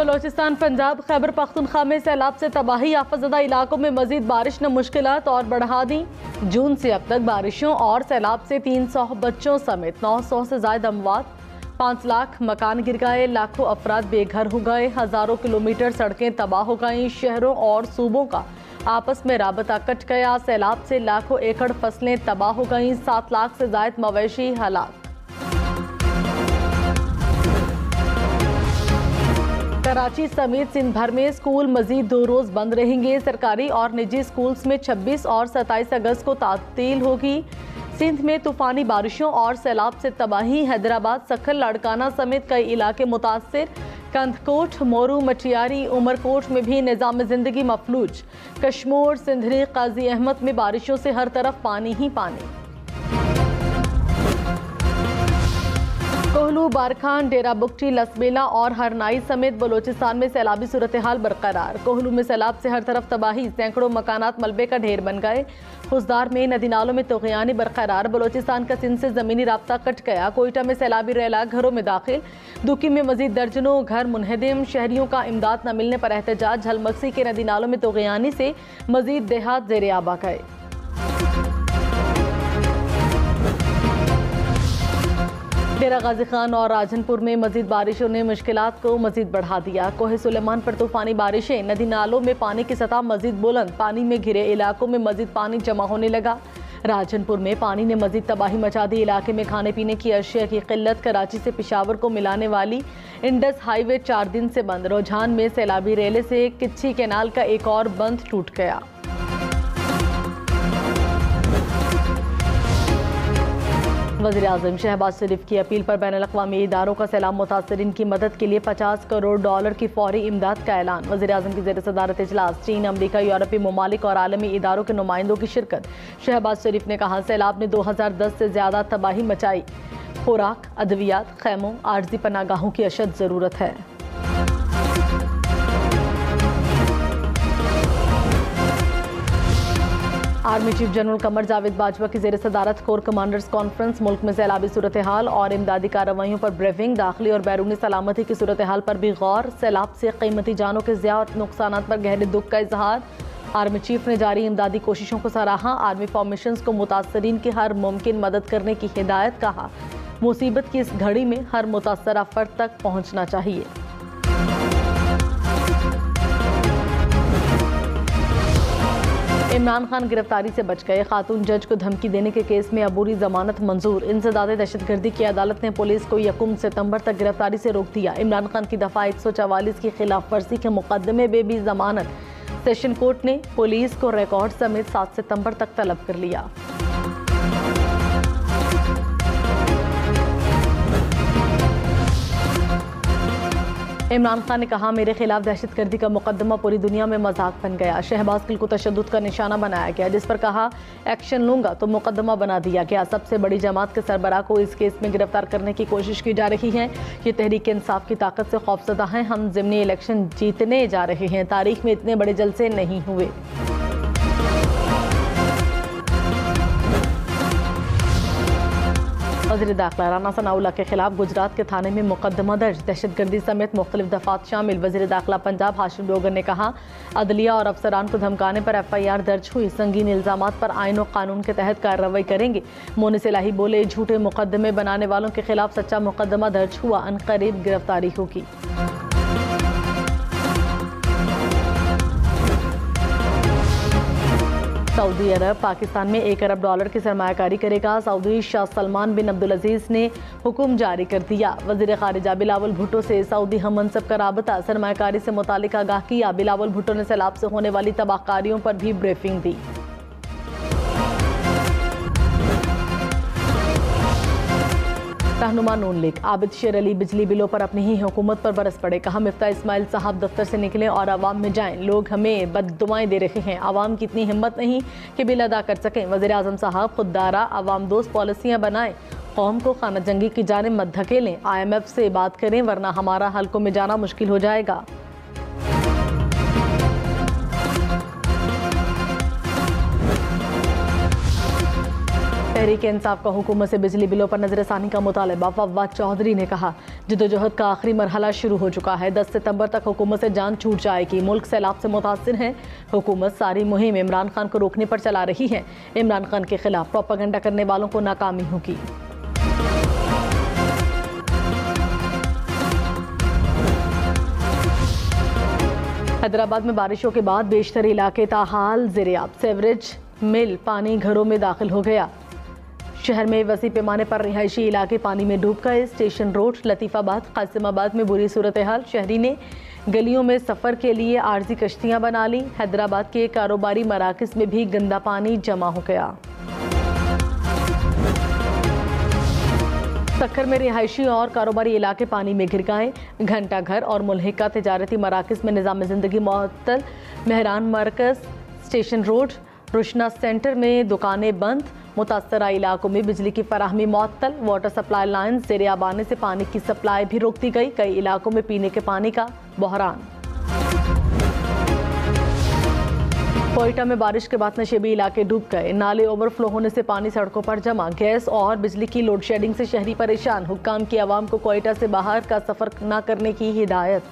बलोचिस्तान, पंजाब, खैबर पख्तूनख्वा में सैलाब से तबाही याफ्ताज़दा इलाकों में मजीद बारिश ने मुश्किलात और बढ़ा दी। जून से अब तक बारिशों और सैलाब से 300 बच्चों समेत 900 से ज्यादा अमवात, 5 लाख मकान गिर गए, लाखों अफराद बेघर हो गए, हजारों किलोमीटर सड़कें तबाह हो गईं, शहरों और सूबों का आपस में राबता कट गया। सैलाब से लाखों एकड़ फसलें तबाह हो गईं, 7 लाख से ज्यादा मवेशी हलाक। कराची समेत सिंध भर में स्कूल मजीद 2 रोज बंद रहेंगे। सरकारी और निजी स्कूल्स में 26 और 27 अगस्त को तातील होगी। सिंध में तूफानी बारिशों और सैलाब से तबाही, हैदराबाद, सखल, लाड़काना समेत कई इलाके मुतासिर। कंदकोट, मोरू, मटियारी, उमरकोट में भी निज़ाम जिंदगी मफलूज। कश्मोर, सिंधरी, काजी अहमद में बारिशों से हर तरफ पानी ही पानी। कोहलू, बारखान, डेरा बुगटी, लसबेला और हरनाई समेत बलोचिस्तान में सैलाबी सूरत हाल बरकरार। कोहलू में सैलाब से हर तरफ तबाही, सैकड़ों मकानात मलबे का ढेर बन गए। खुजदार में नदी नालों में तुग़यानी बरकरार। बलोचिस्तान का सिंध से ज़मीनी राब्ता कट गया। कोयटा में सैलाबी रेला घरों में दाखिल। दुकी में मजीद दर्जनों घर मुनहदिम। शहरियों का इमदाद न मिलने पर एहतजाज। झलमक्सी के नदी नालों में तुग़यानी से मजीद देहात ज़ेरे आबा गए। डेरा गाजी खान और राजनपुर में मजीद बारिशों ने मुश्किलात को मजीद बढ़ा दिया। कोहे सुलेमान पर तूफानी बारिशें, नदी नालों में पानी की सतह मजीद बुलंद। पानी में घिरे इलाकों में मजीद पानी जमा होने लगा। राजनपुर में पानी ने मजीद तबाही मचा दी। इलाके में खाने पीने की अशिया की किल्लत। कराची से पेशावर को मिलाने वाली इंडस हाईवे 4 दिन से बंद। रुझान में सैलाबी रेले से किच्छी कैनाल का एक और बंद टूट गया। वज़ीर आज़म शहबाज शरीफ की अपील पर बैनुल अक़वामी इदारों का सैलाब मुतासरीन की मदद के लिए $50 करोड़ की फौरी इमदाद का ऐलान। वज़ीर आज़म की ज़ेर सदारत इजलास, चीन, अमरीका, यूरोपीय ममालिक और आलमी इदारों के नुमाइंदों की शिरकत। शहबाज शरीफ ने कहा, सैलाब ने 2010 से ज़्यादा तबाही मचाई। खुराक, अद्वियात, खैमों, आर्जी पनागाहों की अशद ज़रूरत है। Army chief general Qamar Javed Bajwa की ज़ेर सदारत कोर कमांडर्स कॉन्फ्रेंस। मुल्क में सैलाबी सूरत हाल और इमदादी कार्रवाइयों पर ब्रीफिंग। दाखिली और बैरूनी सलामती की सूरत हाल पर भी गौर। सैलाब से कीमती जानों के ज़िया और नुकसान पर गहरे दुख का इजहार। आर्मी चीफ ने जारी इमदादी कोशिशों को सराहा। आर्मी फॉर्मेशंस को मुतासरीन की हर मुमकिन मदद करने की हिदायत। कहा, मुसीबत की इस घड़ी में हर मुतासरा फर्द तक पहुँचना चाहिए। इमरान खान गिरफ्तारी से बच गए। खातून जज को धमकी देने के केस में अबूरी जमानत मंजूर। इंसदादे दहशतगर्दी की अदालत ने पुलिस को 1 सितंबर तक गिरफ्तारी से रोक दिया। इमरान खान की दफा 144 की खिलाफ वर्जी के मुकदमे में भी जमानत। सेशन कोर्ट ने पुलिस को रिकॉर्ड समेत 7 सितंबर तक तलब कर लिया। इमरान खान ने कहा, मेरे खिलाफ दहशतगर्दी का मुकदमा पूरी दुनिया में मजाक बन गया। शहबाज गिल को तशद्दुद का निशाना बनाया गया, जिस पर कहा एक्शन लूंगा तो मुकदमा बना दिया गया। सबसे बड़ी जमात के सरबराह को इस केस में गिरफ्तार करने की कोशिश की जा रही है। ये तहरीक इंसाफ की ताकत से खौफजदा है। हम ज़िमनी इलेक्शन जीतने जा रहे हैं। तारीख में इतने बड़े जलसे नहीं हुए। वज़ीर दाखिला राना सनाउल्लाह के खिलाफ गुजरात के थाने में मुकदमा दर्ज। दहशतगर्दी समेत मुख्तलिफ दफात शामिल। वज़ीर दाखिला पंजाब हाशिम डोगर ने कहा, अदलिया और अफसरान को धमकाने पर FIR दर्ज हुई। संगीन इल्जामात पर आइन और कानून के तहत कार्रवाई करेंगे। मोनिस इलाही बोले, झूठे मुकदमे बनाने वालों के खिलाफ सच्चा मुकदमा दर्ज हुआ, अनकरीब गिरफ्तारी होगी। सऊदी अरब पाकिस्तान में $1 अरब की सरमायाकारी करेगा। सऊदी शाह सलमान बिन अब्दुल अजीज ने हुक्म जारी कर दिया। वज़ीर ख़ारिजा बिलावल भुट्टो से सऊदी हम मनसब का राबता। सरमायाकारी से मुतालिक आगाह किया। बिलावल भुट्टो ने सैलाब से होने वाली तबाहकारियों पर भी ब्रीफिंग दी। रहनुमा नून लीग आबिद शेर अली बिजली बिलों पर अपनी ही हुकूमत पर बरस पड़े। कहा, मिफ्ता इस्माइल साहब दफ्तर से निकलें और आवाम में जाएं। लोग हमें बददुआएं दे रहे हैं। आवाम की इतनी हिम्मत नहीं कि बिल अदा कर सकें। वज़ीर आज़म साहब खुददारा आवाम दोस्त पॉलिसियाँ बनाएं। कौम को खाना जंगी की जानिब मत धकेलें। IMF से बात करें, वरना हमारा हल्कों में जाना मुश्किल हो जाएगा। तहरीक इंसाफ का हुकूमत से बिजली बिलों पर नजरसानी का मुतालबा। फवाद चौधरी ने कहा, जदोजहद का आखिरी मरहला शुरू हो चुका है। 10 सितंबर तक हुकूमत से जान छूट जाएगी। मुल्क सैलाब से मुतासिर है। हुकूमत सारी मुहिम इमरान खान को रोकने पर चला रही है। इमरान खान के खिलाफ प्रोपेगेंडा करने वालों को नाकामी होगी। हैदराबाद में बारिशों के बाद बेशतर इलाके ताहाल ज़ेरे-आब। सेवरेज मिल पानी घरों में दाखिल हो गया। शहर में वसी पैमाने पर रिहायशी इलाके पानी में डूब गए। स्टेशन रोड, लतीफ़ाबाद, कासिमाबाद में बुरी सूरत हाल। शहरी ने गलियों में सफ़र के लिए आर्जी कश्तियाँ बना ली। हैदराबाद के कारोबारी मराकज़ में भी गंदा पानी जमा हो गया। सक्खर में रिहायशी और कारोबारी इलाके पानी में गिर गए। घंटा घर और मुल्हिका तिजारती मराकज़ में निज़ाम ज़िंदगी मुअत्तल। मेहरान मरकज़, स्टेशन रोड, रुशना सेंटर में दुकानें बंद। मुतासरा इलाकों में बिजली की फराहमी मुअत्तल। वाटर सप्लाई लाइन ज़ेरे आब आने से पानी की सप्लाई भी रोक दी गई। कई इलाकों में पीने के पानी का बहरान। कोयटा में बारिश के बाद नशेबी इलाके डूब गए। नाले ओवरफ्लो होने से पानी सड़कों पर जमा। गैस और बिजली की लोड शेडिंग से शहरी परेशान। हुक्काम की आवाम को कोयटा से बाहर का सफर न करने की हिदायत।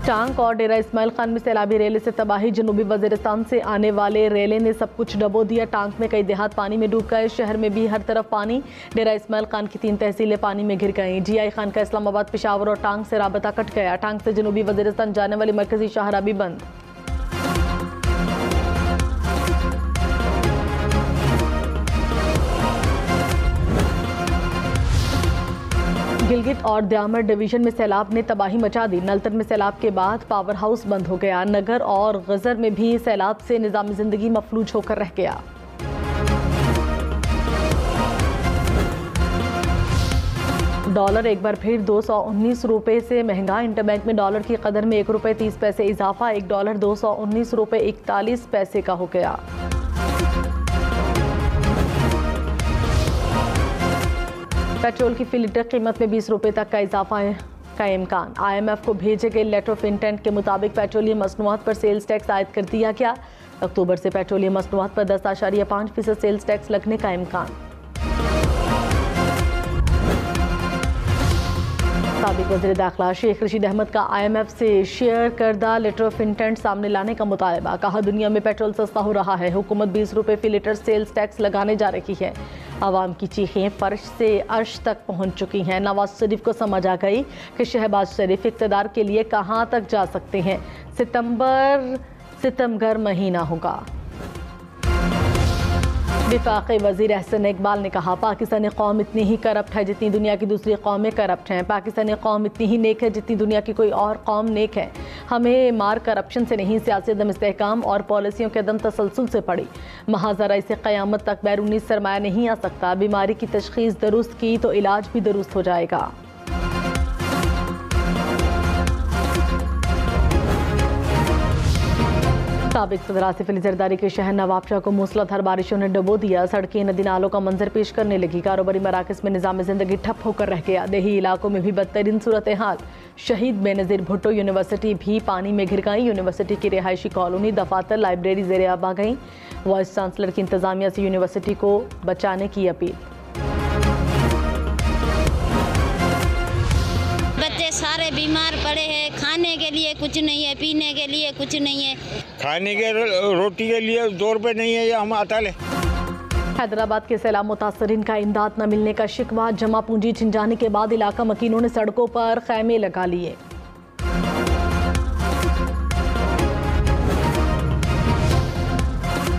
टांग और डेरा इस्माइल खान में सैलाबी रेले से तबाही। जनूबी वजीरिस्तान से आने वाले रेले ने सब कुछ डबो दिया। टांग में कई देहात पानी में डूब गए। शहर में भी हर तरफ पानी। डेरा इस्माइल खान की 3 तहसीलें पानी में घिर गईं। GI खान का इस्लामाबाद, पेशावर और टांग से राबता कट गया। टांग से जनूबी वजीरिस्तान जाने वाली मरकजी शाहराह भी बंद। गिलगित और द्यामर डिवीजन में सैलाब ने तबाही मचा दी। नलतन में सैलाब के बाद पावर हाउस बंद हो गया। नगर और गजर में भी सैलाब से निज़ाम ज़िंदगी मफलूज होकर रह गया। डॉलर एक बार फिर 219 रुपये से महंगा। इंटरबैंक में डॉलर की कदर में ₹1.30 इजाफा। $1 $219.41 का हो गया। पेट्रोल की फी लीटर कीमत में 20 रुपये तक का इजाफा का इम्कान। IMF को भेजे गए लेटर ऑफ इंटेंट के मुताबिक पेट्रोलियम मसनूआत पर सेल्स टैक्स आयद कर दिया गया। अक्टूबर से पेट्रोलियम मसनूआत पर 10.5% सेल्स टैक्स लगने का इम्कान। साबिक वज़ीर दाखिला शेख रशीद अहमद का IMF से शेयर करदा लेटर ऑफ इंटेंट सामने लाने का मुतालबा। कहा, दुनिया में पेट्रोल सस्ता हो रहा है। हुकूमत 20 रुपये फी लीटर सेल्स टैक्स लगाने जा रही है। आवाम की चीखें फर्श से अर्श तक पहुंच चुकी हैं। नवाज शरीफ को समझ आ गई कि शहबाज शरीफ इक़्तिदार के लिए कहां तक जा सकते हैं। सितंबर महीना होगा। विफाक़ी वज़ीर अहसन इकबाल ने कहा, पाकिस्तानी कौम इतनी ही करप्ट है जितनी दुनिया की दूसरी कौमें करप्ट हैं। पाकिस्तानी कौम इतनी ही नेक है जितनी दुनिया की कोई और कौम नेक है। हमें मार करप्शन से नहीं, सियासी अदम इस्तेहकाम और पॉलिसियों के अदम तसलसल से पड़ी। महाजरा इसे क़यामत तक बैरूनी सरमाया नहीं आ सकता। बीमारी की तशख़ीस दुरुस्त की तो इलाज भी दुरुस्त हो जाएगा। साबिक सदर आसिफ अली जरदारी के शहर नवाबशाह को मूसलाधार बारिशों ने डुबो दिया। सड़कें नदी नालों का मंजर पेश करने लगी। कारोबारी मराकज़ में निज़ाम ज़िंदगी ठप होकर रह गया। देही इलाकों में भी बदतरीन सूरत हाल। शहीद बेनज़ीर भुट्टो यूनिवर्सिटी भी पानी में घिर गई। यूनिवर्सिटी की रिहायशी कॉलोनी, दफातर, लाइब्रेरी ज़ेरे आब आ गई। वाइस चांसलर की इंतज़ामिया से यूनिवर्सिटी को बचाने की अपील। बच्चे सारे बीमार पड़े हैं। खाने के लिए कुछ नहीं है, पीने के लिए कुछ नहीं है। खाने के रोटी के लिए 2 रुपये नहीं है, ये हम आता ले। हैदराबाद के सैलाब मुतासरीन का इमदाद न मिलने का शिकवा। जमा पूंजी छिन जाने के बाद इलाका मकीनों ने सड़कों पर खैमे लगा लिए।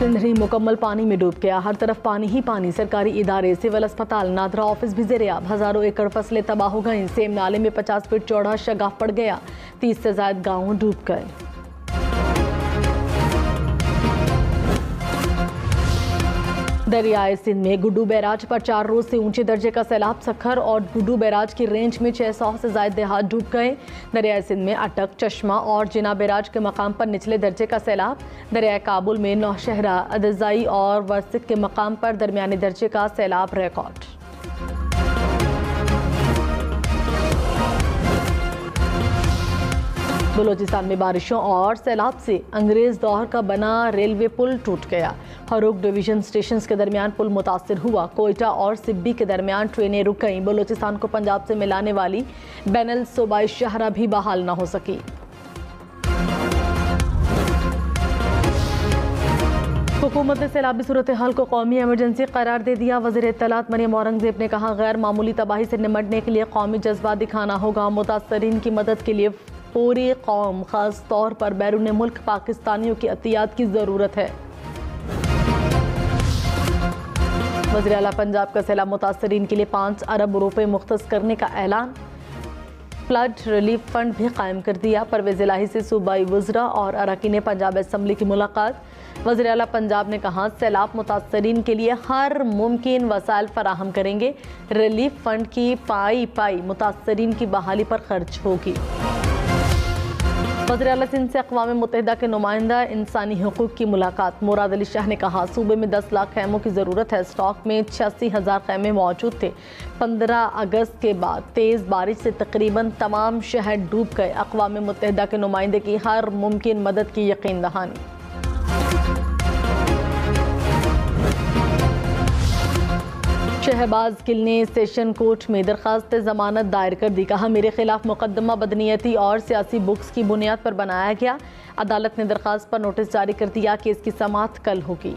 सिंधरी मुकम्मल पानी में डूब गया। हर तरफ पानी ही पानी। सरकारी इदारे, सिविल अस्पताल, नादरा ऑफिस भी ज़ेरे-आब। हज़ारों एकड़ फसलें तबाह हो गईं। सेम नाले में 50 फीट चौड़ा शगाफ पड़ गया। 30 से ज़ायद गाँव डूब गए। दरियाए सिंध में गुड्डू बैराज पर 4 रोज से ऊंचे दर्जे का सैलाब। सखर और गुड्डू बैराज की रेंज में 600 से ज़ायद देहात डूब गए। दरियाए सिंध में अटक, चश्मा और जिना बैराज के मकाम पर निचले दर्जे का सैलाब। दरियाए काबुल में नौशहरा, अदजाई और वर्सिक के मकाम पर दरमियाने दर्जे का सैलाब रिकॉर्ड। बलूचिस्तान में बारिशों और सैलाब से अंग्रेज दौर का बना रेलवे पुल टूट गया। हरुक डिवीजन स्टेशन के दरमियान पुल मुतासिर हुआ। कोयटा और सिब्बी के दरमियान ट्रेनें रुक गईं। बलूचिस्तान को पंजाब से मिलाने वाली बैनुल सूबाई शाहरा भी बहाल न हो सकी। हुकूमत ने सैलाबी सूरत हाल को कौमी एमरजेंसी करार दे दिया। वज़ीर इत्तलात मरियम औरंगज़ेब ने कहा, गैर मामूली तबाही से निमटने के लिए कौमी जज्बा दिखाना होगा। मुतासरीन की मदद के लिए पूरी कौम, खास तौर पर बैरून मुल्क पाकिस्तानियों की अतियात की ज़रूरत है। वज़ीर आला पंजाब का सैलाब मुतासरीन के लिए 5 अरब रुपए मुख्तस करने का ऐलान। फ्लड रिलीफ फंड भी कायम कर दिया। परवेज़ इलाही से सूबाई वज़रा और अरकान पंजाब असम्बली की मुलाकात। वज़ीर आला पंजाब ने कहा, सैलाब मुतासरीन के लिए हर मुमकिन वसाइल फराहम करेंगे। रिलीफ फंड की पाई मुतासरीन की बहाली पर खर्च होगी। वज़ीर आला सिंध से अक़वाम मुत्तहिदा के नुमाइंदा इंसानी हुकूक़ की मुलाकात। मुराद अली शाह ने कहा, सूबे में 10 लाख खैमों की ज़रूरत है। स्टॉक में 86,000 खैमे मौजूद थे। 15 अगस्त के बाद तेज़ बारिश से तकरीबन तमाम शहर डूब गए। अक़वाम मुत्तहिदा के नुमाइंदे की हर मुमकिन मदद की यकीन दहानी। शहबाज गिल ने सेशन कोर्ट में दरख्वास्त जमानत दायर कर दी। कहा, मेरे खिलाफ मुकदमा बदनीयती और सियासी बुक्स की बुनियाद पर बनाया गया। अदालत ने दरख्वास्त पर नोटिस जारी कर दिया कि इसकी समाअत कल होगी।